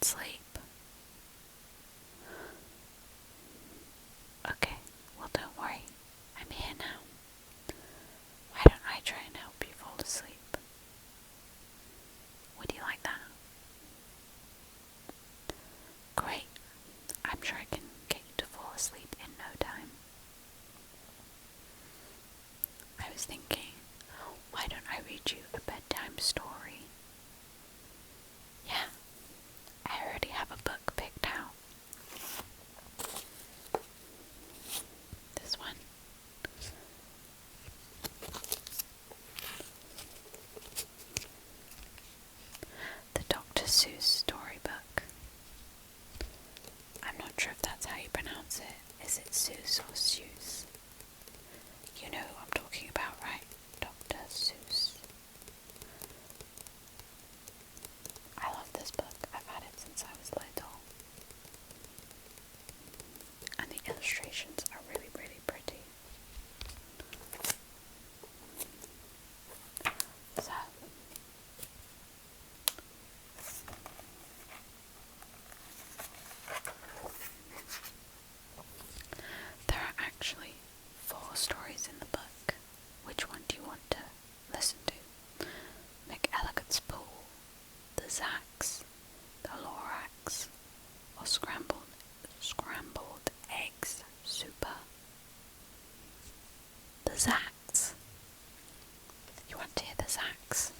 sleep? Okay, well don't worry, I'm here now. Why don't I try and help you fall asleep? Would you like that? Great, I'm sure I can get you to fall asleep in no time. I was thinking, why don't I read you a bedtime story? Yeah, I already have a book picked out. This one. The Dr. Seuss storybook. I'm not sure if that's how you pronounce it. Is it Seuss or Seuss? You know who I'm talking about, right? Dr. Seuss. I love this book. I've had it since I was little. And the illustrations are really, really pretty. So, there are actually 4 stories in the book. Which one do you want to listen to? McElligot's Pool, the Zacks, the Lorax, or Scrambled Eggs Super? The Zacks. You want to hear the Zacks?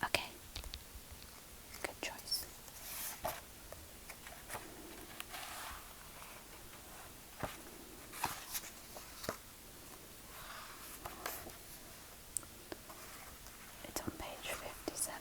Okay. Good choice. It's on page 57.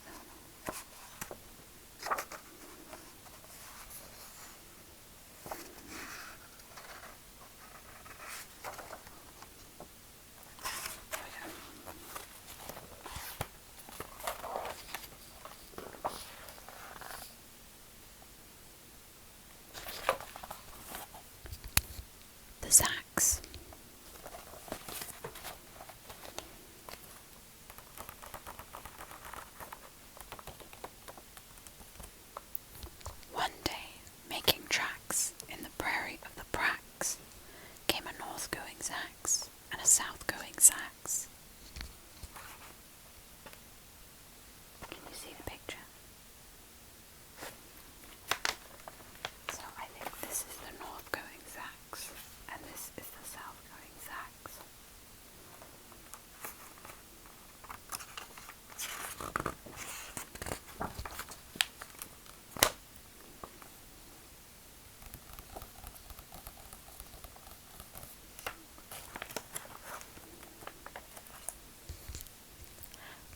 The Zacks. One day, making tracks in the prairie of the Bracks, came a north-going Zacks and a south-going Zacks. Can you see the picture? So I think this is the north-going Zacks, and this is the south-going Zacks.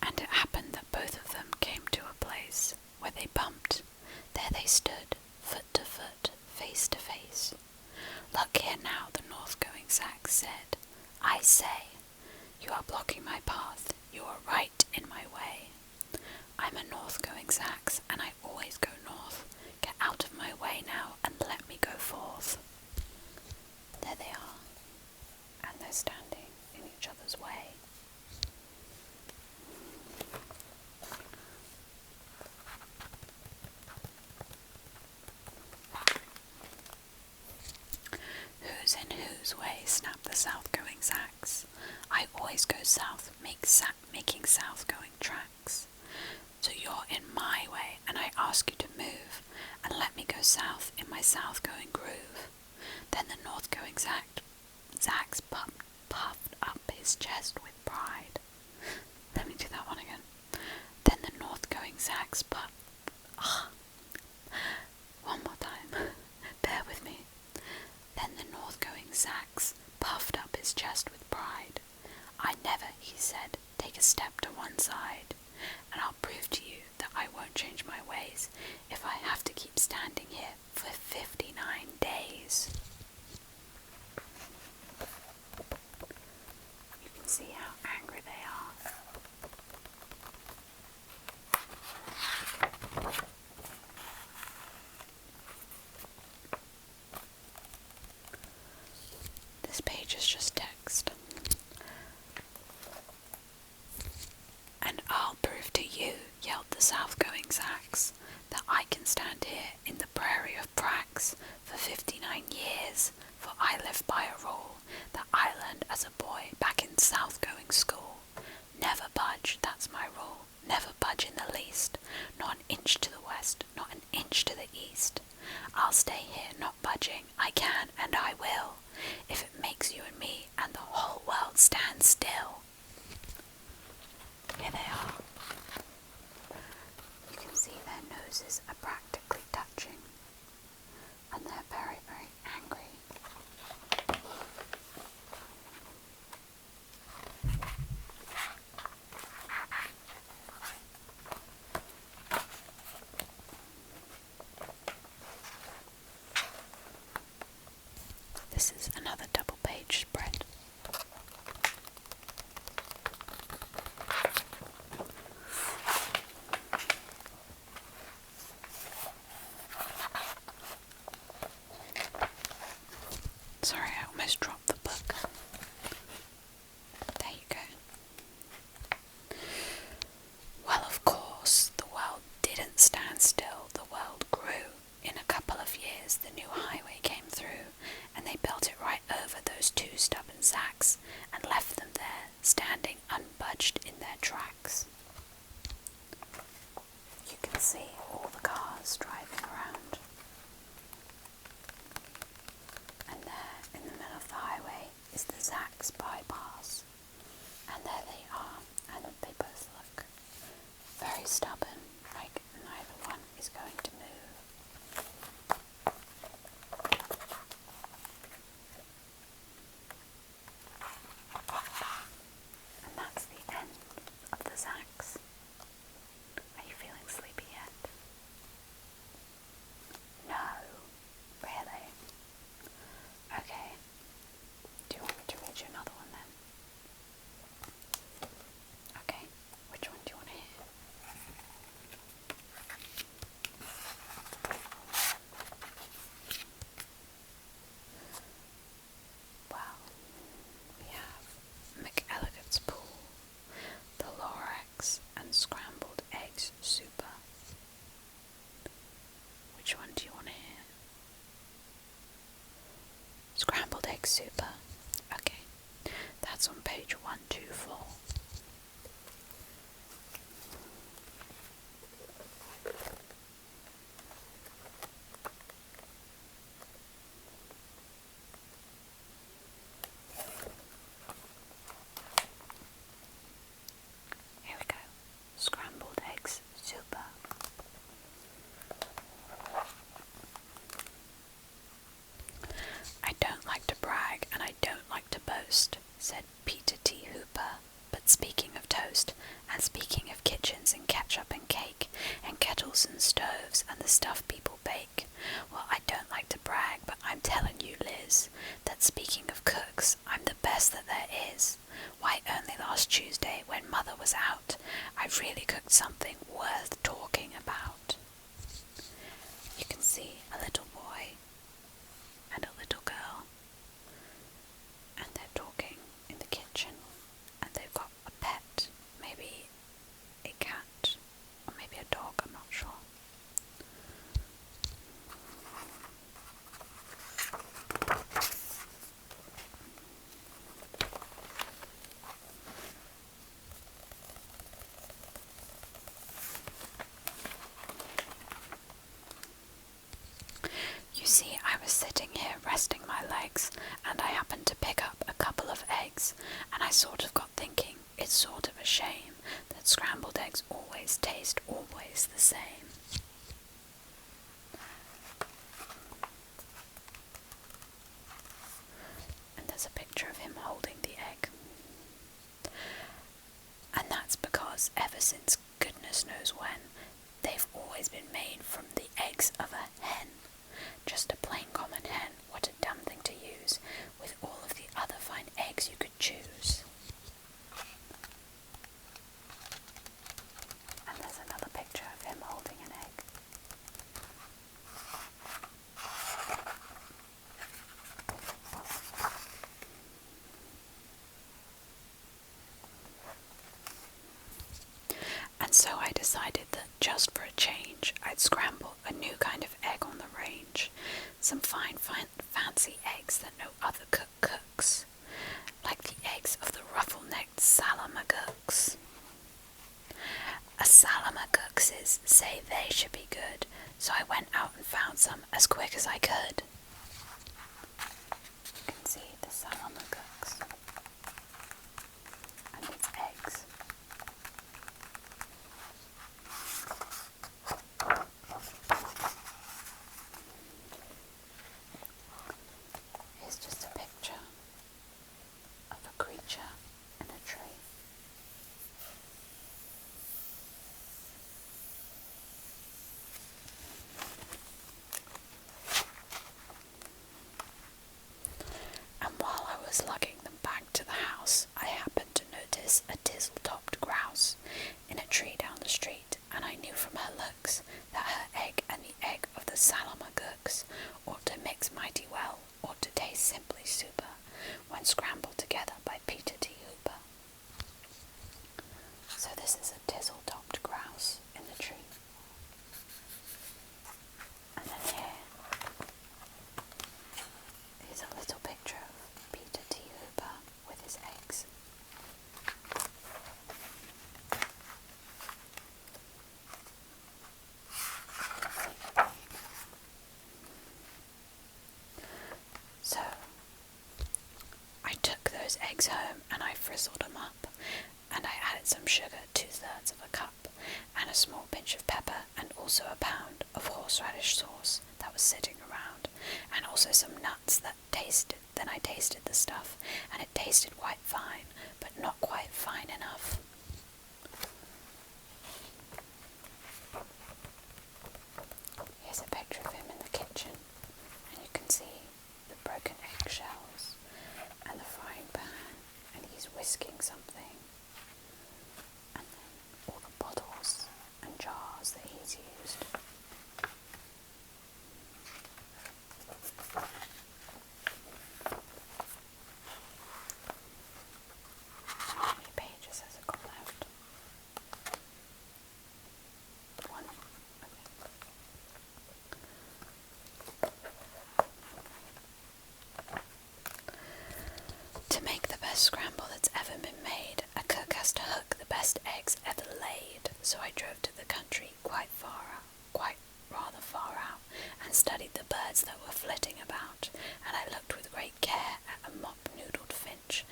And it happened that both of them came to a place where they bumped. There they stood, foot to foot, face to face. Look here now, the north-going Zacks said. I say, you are blocking my path. You are right in my way. I'm a north-going Zacks, and I always go north. Get out of my way now, and let me go forth. There they are, and they're standing in each other's way. Who's in whose way? Snapped the south-going Zacks. I always go south, making south-going tracks. So you're in my way, and I ask you to move, and let me go south in my south-going groove. Then the north-going Zacks puffed up his chest with pride. Let me do that one again. Then the north-going Zacks one more time. Bear with me. Then the north-going Zacks puffed up his chest with pride. I never, he said, take a step to one side, and I'll prove to you that I won't change my ways if I have to keep standing here for 59 days. You can see how angry they are. I'll stay here, not budging. I can and I will, if it makes you and me and the whole world stand still. Here they are. You can see their noses are practically touching, and they're very, very angry. This is another double-page spread. Sorry, I almost dropped the book. There you go. Well, of course, the world didn't stand still. The world grew. In a couple of years, the new highway came through, and they built it right over those two stubborn sacks and left them there, standing unbudged in their tracks. You can see all the cars driving around. And there, in the middle of the highway, is the Zach's bypass. And there they are, and they both look very stubborn, like neither one is going to move. And that's the end of the Zach's. Are you feeling sleepy yet? No, really? Okay. Do you want me to read you another one then? Okay. Which one do you want to hear? Well, we have McElligot's Pool, the Lorax, and Scrambled Eggs Super. Which one do you want to hear? Scrambled Egg Super. Okay, that's on page 124. Here we go. Scrambled Eggs Super. I don't like to brag and I don't like to boast, said Peter T. Hooper. But speaking of toast, and speaking of kitchens and ketchup and cake, and kettles and stoves and the stuff people bake, well, I don't like to brag, but I'm telling you, Liz, that speaking of cooks, I'm the best that there is. Why, only last Tuesday, when Mother was out, I really cooked something worth talking about. You can see a little boy and a little girl, and they're talking in the kitchen, and they've got a pet, maybe a cat, or maybe a dog, I'm not sure. You see, I was sitting here resting my legs, and I happened to pick up a couple of eggs, and I sort of got thinking, it's sort of a shame that scrambled eggs always taste always the same. And there's a picture of him holding the egg. And that's because ever since goodness knows when, they've always been made from the eggs of a hen. Just a plain common hen, what a dumb thing to use, with all of the other fine eggs you could choose. And there's another picture of him holding an egg. And so I decided that just for a change, I'd scramble a new kind of egg on the range. Some fine, fancy eggs that no other cook cooks. Like the eggs of the ruffle-necked Salamagooks. A Salamagookses say they should be good, so I went out and found some as quick as I could. You can see the salama cooks and its eggs. Here's just a picture of a creature in a tree. And while I was lugging them back to the house, I happened to notice a tizzle-topped grouse in a tree down the street, and I knew from her looks that her egg and the egg of the salamagooks ought to mix mighty well, ought to taste simply super, when scrambled together by Peter T. Hooper. So this is a tizzle-topped grouse in the tree. And then here is a little picture of Peter T. Hooper with his eggs. So I took those eggs home and I frizzled them up, and I added some sugar, 2/3 of a cup, and a small pinch of pepper, and also a pound of horseradish sauce that was sitting around, and also some nuts that tasted. Then I tasted the stuff, and it tasted quite fine, but not quite fine enough. Here's a picture of him in the kitchen, and you can see the broken eggshells and the frying pan, and he's whisking something, and then all the bottles and jars that he's used. How many pages has it got left? One. Okay. To make the best scramble that's ever been made, a cook has to hook the best eggs ever laid. So I drove to the country rather far out, and studied the birds that were flitting about, and I looked with great care at a mop-noodled finch.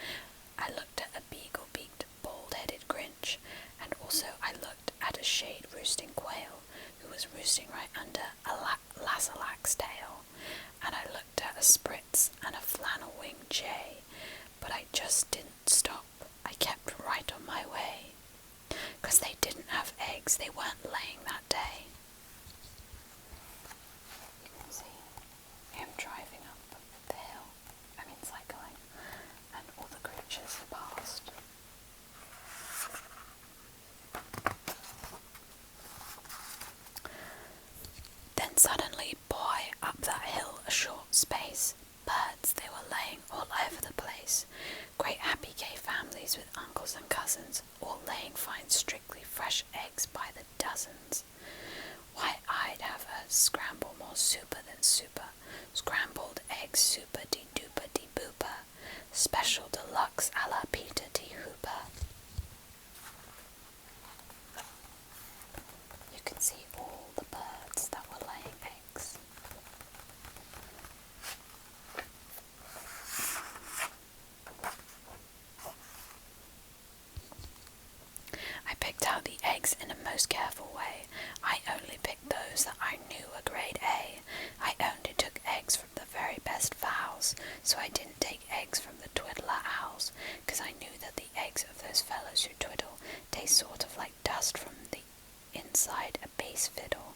I looked at a beagle-beaked, bald-headed grinch, and also I looked at a shade-roosting quail, who was roosting right under a lassalack's tail, and I looked at a spritz and a flannel-winged jay, but I just didn't stop. I kept right on my way, 'cause they didn't have eggs, they weren't laying that day. You can see him driving up the hill, cycling, and all the creatures are past. Then suddenly, boy, up that hill a short space, birds, they were laying all over the place. Great happy gay families with uncles and cousins, all laying fine strictly fresh eggs by the dozens. Why, I'd have a scramble more super than super, scrambled eggs super de duper de booper, special deluxe a la Peter T. Hooper. You can see all the birds that were laying eggs. I picked out the eggs in a most careful way. I only picked those that I knew were grade A. I only took eggs from the very best fowls, so I didn't take eggs from the twiddler owls, 'cause I knew that the eggs of those fellows who twiddle taste sort of like dust from the inside a bass fiddle.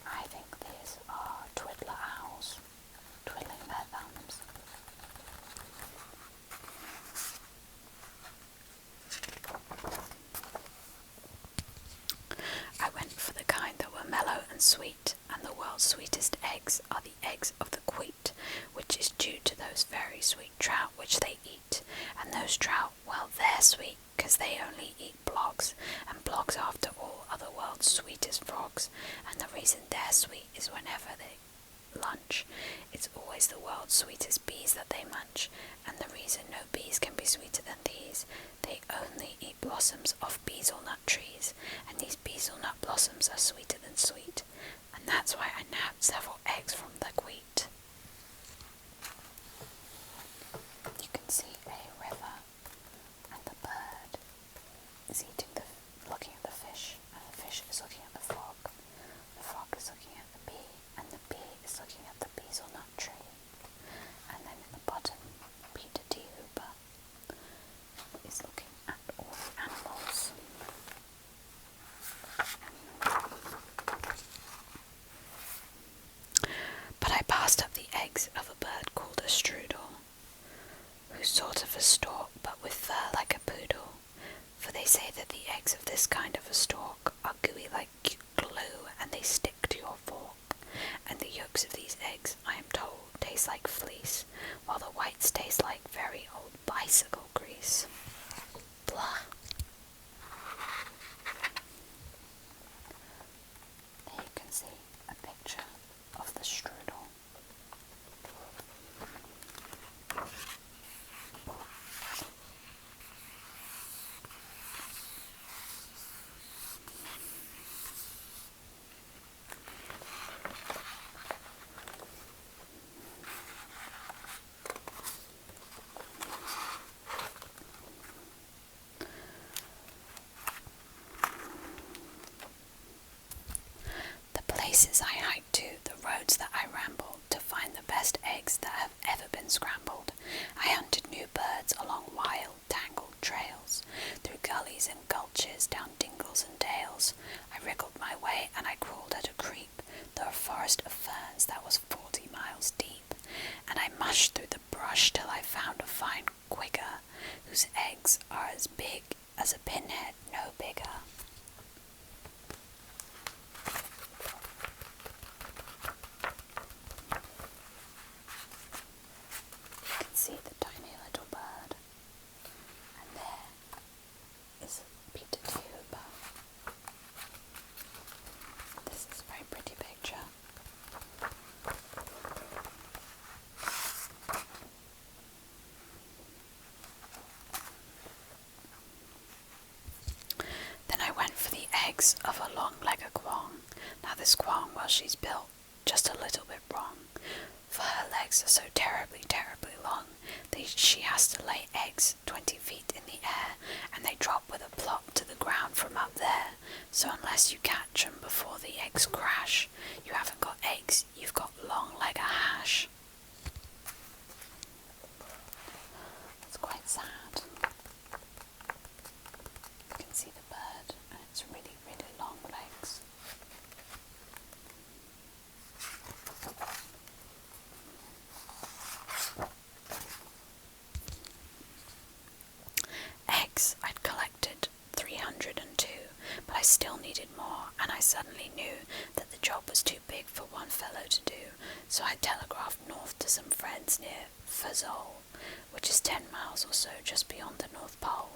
I think these are twiddler owls, twiddling their thumbs. I went for the kind that were mellow and sweet, and the world's sweetest eggs are the eggs of the queet, which is due to those very sweet trout which they eat, and those trout, well, they're sweet, 'cause they only eat blogs, and blogs after all are the world's sweetest frogs, and the reason they're sweet is lunch. It's always the world's sweetest bees that they munch, and the reason no bees can be sweeter than these, they only eat blossoms of beezelnut trees, and these beezelnut blossoms are sweeter than sweet, and that's why I nabbed several eggs from the wheat. You can see a river, and the bird is looking at the fish, and the fish is looking at the frog. The frog is looking at the bee, and the bee is looking at the beezelnut tree. And then in the bottom, Peter D. Hooper is looking at all the animals. But I passed up the eggs of a bird called a strudel, who's sort of a stork but with fur like a poodle, for they say that the eggs of this kind of a stork are gooey like glue and they stick to your fork, and the yolks of these eggs, I am told, taste like fleece, while the whites taste like very old bicycle grease. Blah. There you can see a picture of the strudel. Places I hike to, the roads that I ramble, to find the best eggs that have ever been scrambled. I hunted new birds along wild, tangled trails, through gullies and gulches, down dingles and dales. I wriggled my way and I crawled at a creep through a forest of ferns that was 40 miles deep, and I mushed through the brush till I found a fine quigger, whose eggs are as big as a pinhead, no bigger. See the tiny little bird, and there is Peter D. Hooper. This is a very pretty picture. Then I went for the eggs of a long-legged quong. Now this quong, well, she's built just a little bit wrong, for her legs are so terribly, terribly long. She has to lay eggs 20 feet in the air, and they drop with a plop to the ground from up there. So unless you catch them before the eggs crash, you haven't got eggs, you've got long-legged hash. It's quite sad. You can see the bird, and it's really, really long legs. Eggs I'd collected 302, but I still needed more, and I suddenly knew that the job was too big for one fellow to do, so I telegraphed north to some friends near Fazole, which is 10 miles or so just beyond the North Pole,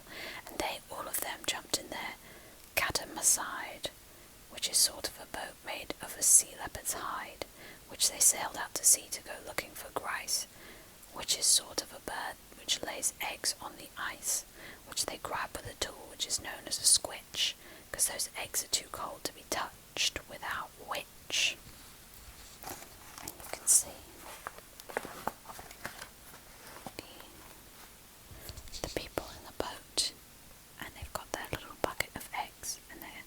and they all of them jumped in their catamasside, which is sort of a boat made of a sea leopard's hide, which they sailed out to sea to go looking for grice, which is sort of a bird which lays eggs on the ice, which they grab with a tool which is known as a squitch, because those eggs are too cold to be touched without which. And you can see the people in the boat, and they've got their little bucket of eggs, and they're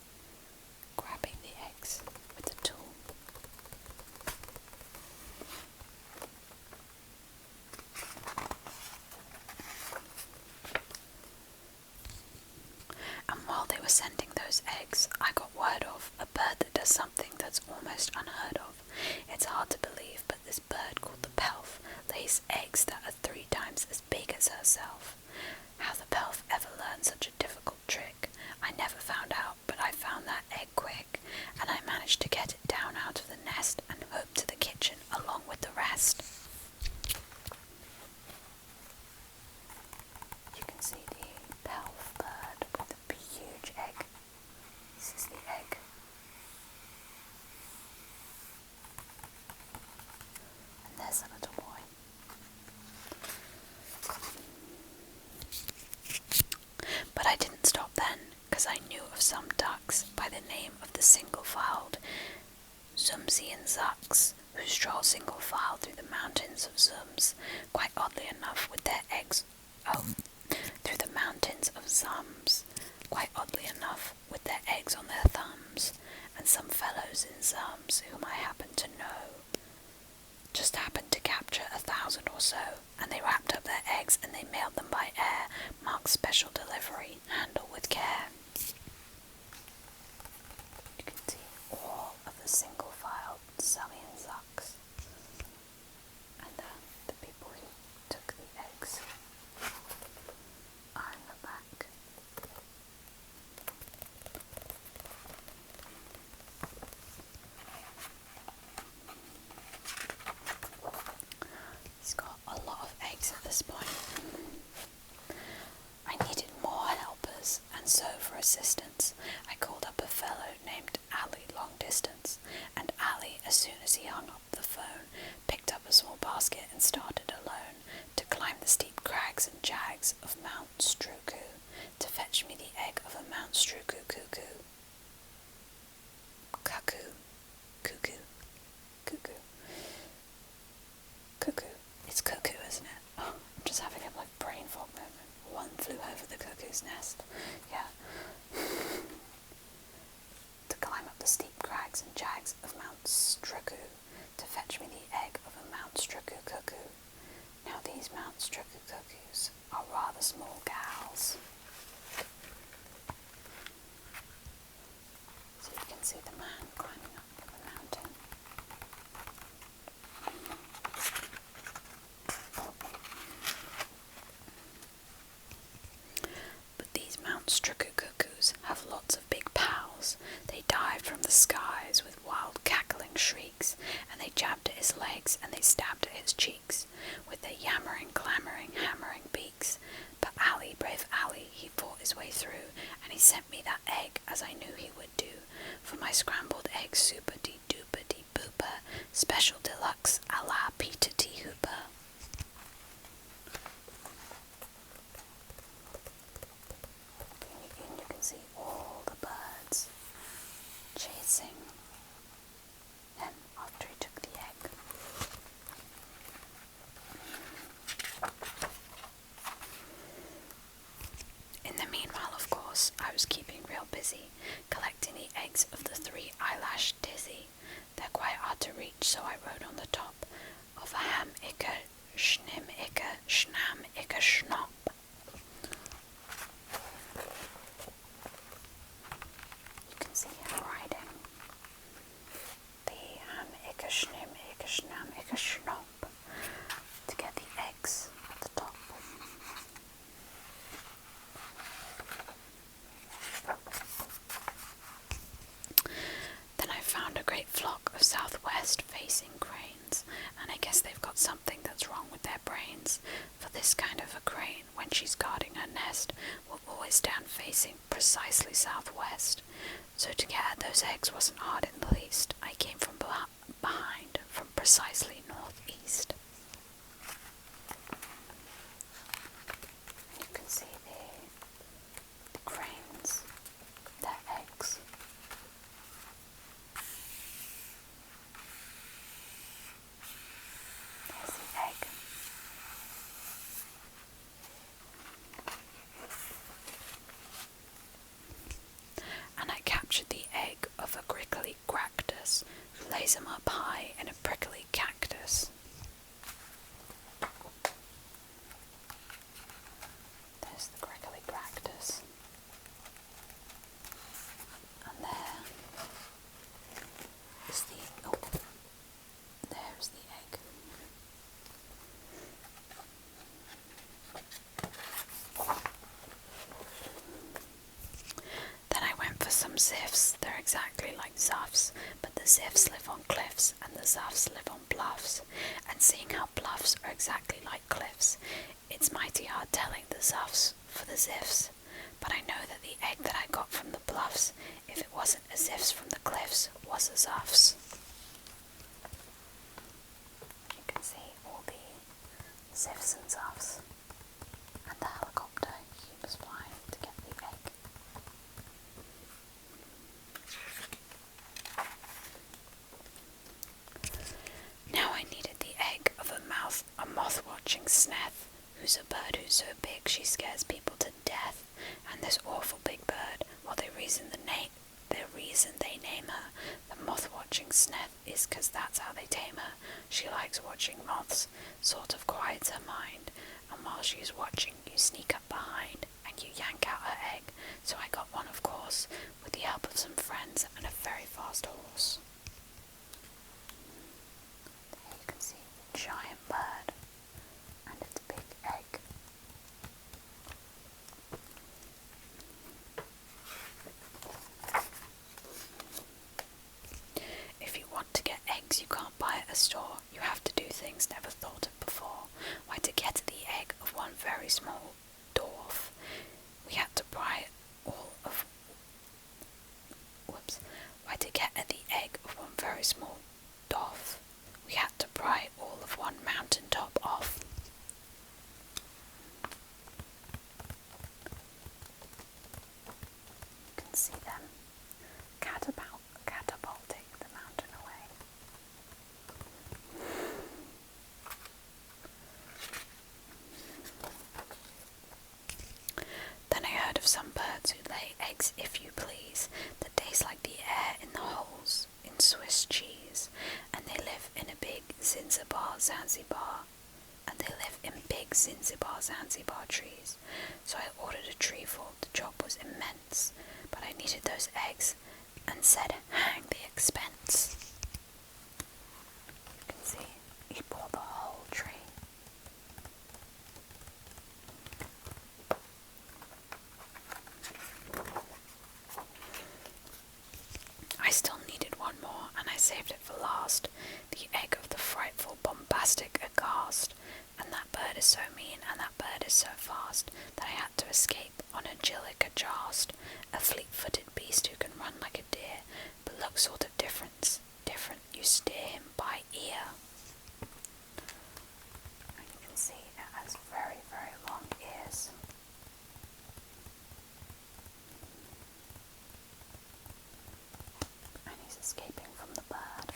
grabbing the eggs with the tool. And while they were sending those eggs, I got word of a bird that does something that's almost unheard of. It's hard to believe, but this bird called the pelf lays eggs that are 3 times as big as herself. How the pelf ever learned such a difficult trick, I never found out, but I found that egg quick, and I managed to get it down out of the nest and home to the kitchen along with the rest. You can see the pelf bird with a huge egg. This is the egg. the single-filed Zumsi and Zucks, who stroll single-file through the mountains of Zums, quite oddly enough with their eggs... through the mountains of Zums, quite oddly enough with their eggs on their thumbs, and some fellows in Zums whom I happen to know just happened to capture 1,000 or so, and they wrapped up their eggs and they mailed them by air, marked special delivery, handle with care. You can see all of the single-filed Zummy and Zucks, and the people who took the eggs are in the back. He's got a lot of eggs at this point. I needed more helpers, and so for assistance I called up a fellow named Ali long distance, and Ali, as soon as he hung up the phone, picked up a small basket and started alone to climb the steep crags and jags of Mount Struku to fetch me the egg of a Mount Struku cuckoo. Cuckoo. It's cuckoo, isn't it? Oh, I'm just having a brain fog moment. One flew over the cuckoo's nest. Yeah. To climb up the steep crags and jags of Mount Struku to fetch me the egg of a Mount Struku cuckoo. Now these Mount Struku cuckoos are rather small gals. So you can see the man climbing up the mountain. But these Mount Struku cuckoos have lots of big pals. They dived from the skies with wild cackling shrieks, and they jabbed at his legs and they stabbed at his cheeks with their yammering, clamouring, hammering beaks. But Ali, brave Ali, he fought his way through, and he sent me that egg as I knew he would do, for my scrambled egg super-dee-dooper-dee-booper, special deluxe a la Peter T. Hooper. And you can see all the birds chasing him after he took the egg. In the meanwhile, of course, I was keeping real busy, collecting the eggs of the 3 eyelash dizzy. They're quite hard to reach, so I wrote on the top of a ham-icker, schnim-icker, schnam-icker, schnop. You can see him riding the ham-icker, schnim-icker, schnam-icker, schnop to get the eggs at the top. Then I found a great flock of southwest-facing cranes, and I guess they've got something that's wrong with their brains, for this kind of a crane, when she's guarding her nest, will always stand facing precisely southwest. So to get at those eggs wasn't hard in the least. I came from behind, from precisely northeast. You can see the cranes, their eggs. There's the egg. And I captured the egg of a grickly gractus, who lays them up high in a prickly cactus. There's the grickly gractus. And there is there's the egg. Then I went for some ziffs. They're exactly like zuffs, but the ziffs live on cliffs and the zuffs live on bluffs. And seeing how bluffs are exactly like cliffs, it's mighty hard telling the zuffs for the ziffs. But I know that the egg that I got from the bluffs, if it wasn't a ziffs from the cliffs, was a zuffs. You can see all the ziffs and zuffs. And the helicopter he was flying to get the egg. Sneth is 'cause that's how they tame her. She likes watching moths, sort of quiets her mind, and while she's watching, you sneak up behind and you yank out her egg. So I got one, of course, with the help of some friends and a very fast horse. There you can see the giant bird and its big egg. If you want to get eggs you can't buy at a store, you have to do things never thought of before. Why, to get the egg of one very small dwarf, we had to pry all of... Why, to get at the egg of one very small dwarf, we had to pry all of one mountain top off. You can see them catapulting the mountain away. Then I heard of some birds who lay eggs, if you please, that taste like the air in the holes in Swiss cheese, and they live in a big Zanzibar trees. So I ordered a tree full. The job was immense, but I needed those eggs and said, hang the expense. You can see he bought the whole tree. I still needed one more, and I saved it for last, the egg of the frightful, bombastic aghast. And that bird is so mean, and that bird is so fast, that I had to escape on a gillick adjust, a fleet-footed beast who can run like a deer, but looks sort of different, you steer him by ear. And you can see it has very, very long ears. And he's escaping from the bird.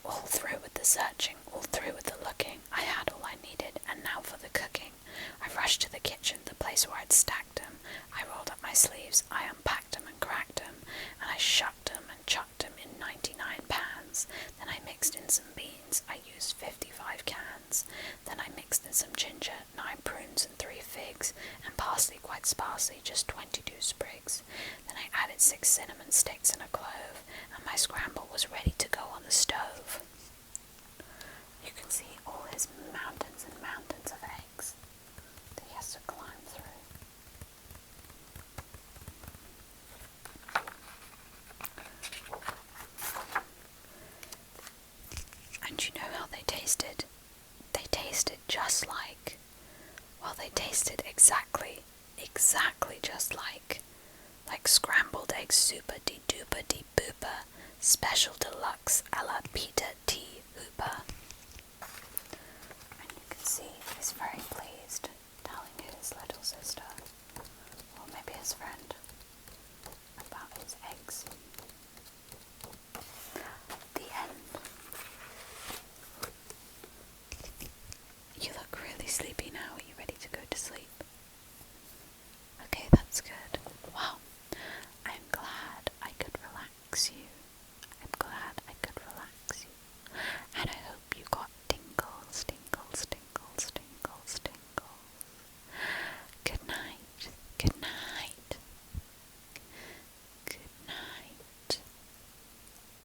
All through with the searching, all through with the looking, I had all I needed, and now for the cooking. I rushed to the kitchen, the place where I'd stacked them. I rolled up my sleeves, I unpacked them and cracked them, and I shucked them and chucked them in 99 pans. Then I mixed in some beans, I used 55 cans. Then I mixed in some ginger, 9 prunes and 3 figs, and parsley quite sparsely, just 22 sprigs. Then I added 6 cinnamon sticks and a clove, and my scramble was ready to go on the stove. You can see all his mountains and mountains of eggs that he has to climb through. And you know how they tasted? They tasted just like, well, they tasted exactly just like scrambled egg super de duper de booper, special deluxe a la Peter T. Hooper. And you can see he's very pleased.